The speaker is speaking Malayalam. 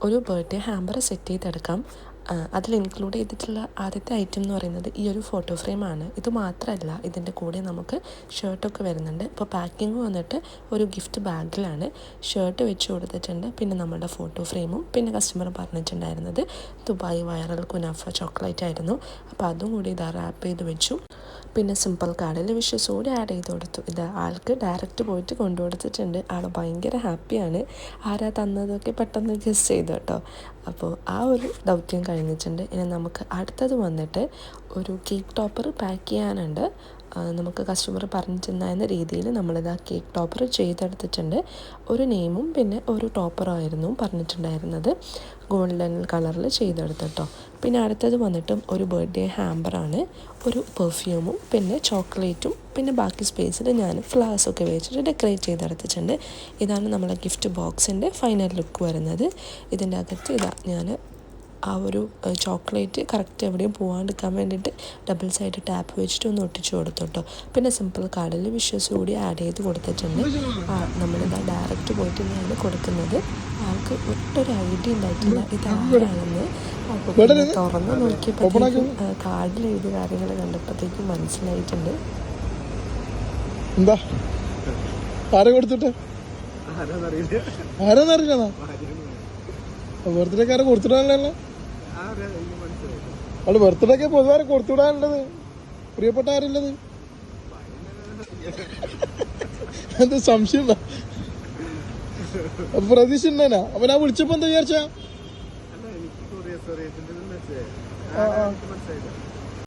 ഒരു ബർത്ത്ഡേ ഹാമ്പർ സെറ്റ് ചെയ്തെടുക്കാം. അതിൽ ഇൻക്ലൂഡ് ചെയ്തിട്ടുള്ള ആദ്യത്തെ ഐറ്റം എന്ന് പറയുന്നത് ഈ ഒരു ഫോട്ടോ ഫ്രെയിമാണ്. ഇത് മാത്രമല്ല, ഇതിൻ്റെ കൂടെ നമുക്ക് ഷർട്ടൊക്കെ വരുന്നുണ്ട്. ഇപ്പോൾ പാക്കിങ് വന്നിട്ട് ഒരു ഗിഫ്റ്റ് ബാഗിലാണ് ഷർട്ട് വെച്ച് കൊടുത്തിട്ടുണ്ട്. പിന്നെ നമ്മുടെ ഫോട്ടോ ഫ്രെയിമും, പിന്നെ കസ്റ്റമർ പറഞ്ഞിട്ടുണ്ടായിരുന്നത് ദുബായ് വൈറൽ കുനാഫ ചോക്ലേറ്റ് ആയിരുന്നു. അപ്പോൾ അതും കൂടി ഇതാ റാപ്പ് ചെയ്ത് വെച്ചു. പിന്നെ സിമ്പിൾ കാർഡിൽ വിഷസ് കൂടി ആഡ് ചെയ്ത് കൊടുത്തു. ഇത് ആൾക്ക് ഡയറക്റ്റ് പോയിട്ട് കൊണ്ടുകൊടുത്തിട്ടുണ്ട്. ആൾ ഭയങ്കര ഹാപ്പിയാണ്. ആരാ തന്നതൊക്കെ പെട്ടെന്ന് ഗസ് ചെയ്തു കേട്ടോ. അപ്പോൾ ആ ഒരു ദൗത്യം കഴിഞ്ഞിട്ടുണ്ട്. ഇനി നമുക്ക് അടുത്തത് വന്നിട്ട് ഒരു കേക്ക് ടോപ്പർ പാക്ക് ചെയ്യാനുണ്ട്. നമുക്ക് കസ്റ്റമർ പറഞ്ഞിട്ടുണ്ടായിരുന്ന രീതിയിൽ നമ്മളിത് ആ കേക്ക് ടോപ്പർ ചെയ്തെടുത്തിട്ടുണ്ട്. ഒരു നെയിമും പിന്നെ ഒരു ടോപ്പറായിരുന്നു പറഞ്ഞിട്ടുണ്ടായിരുന്നത്. ഗോൾഡൻ കളറിൽ ചെയ്തെടുത്തിട്ടോ. പിന്നെ അടുത്തത് വന്നിട്ടും ഒരു ബർത്ത്ഡേ ഹാമ്പറാണ്. ഒരു പെർഫ്യൂമും പിന്നെ ചോക്ലേറ്റും പിന്നെ ബാക്കി സ്പേസിൽ ഞാൻ ഫ്ലവേഴ്സൊക്കെ വെച്ചിട്ട് ഡെക്കറേറ്റ് ചെയ്തെടുത്തിട്ടുണ്ട്. ഇതാണ് നമ്മളെ ഗിഫ്റ്റ് ബോക്സിൻ്റെ ഫൈനൽ ലുക്ക് വരുന്നത്. ഇതിൻ്റെ അകത്ത് ഇതാ ഞാൻ ആ ഒരു ചോക്ലേറ്റ് കറക്റ്റ് എവിടെയും പോകാണ്ടിരിക്കാൻ വേണ്ടിയിട്ട് ഡബിൾ സൈഡ് ടാപ്പ് വെച്ചിട്ട് ഒന്ന് ഒട്ടിച്ചു കൊടുത്തു കേട്ടോ. പിന്നെ സിമ്പിൾ കാർഡിൽ വിഷസ് കൂടി ആഡ് ചെയ്ത് കൊടുത്തിട്ടുണ്ട്. നമ്മളിതാ ഡയറക്റ്റ് പോയിട്ട് തന്നെയാണ് കൊടുക്കുന്നത്. ആൾക്ക് ഒട്ടൊരു ഐഡിയ ഉണ്ടായിട്ടില്ല ഇതാരാണെന്ന്. അപ്പോൾ തുറന്ന് നോക്കിയപ്പോഴത്തേക്കും കാർഡിൽ എഴുതിയ കാര്യങ്ങൾ കണ്ടപ്പോഴത്തേക്കും മനസ്സിലായിട്ടുണ്ട്. എന്താ ആരെ കൊടുത്തിട്ട് ആരാന്നറിയില്ല. ബർത്ത്ഡേക്കാരെ കൊടുത്തിടാനല്ലോ. അവിടെ ബർത്ത്ഡേക്ക് പൊതുവാരെ കൊടുത്തുവിടാനുള്ളത് പ്രിയപ്പെട്ട ആരുള്ളത്? എന്താ സംശയം? പ്രതീക്ഷ ഉണ്ടേനാ? അപ്പൊ ഞാൻ വിളിച്ചപ്പോ എന്താ വിചാരിച്ചാ?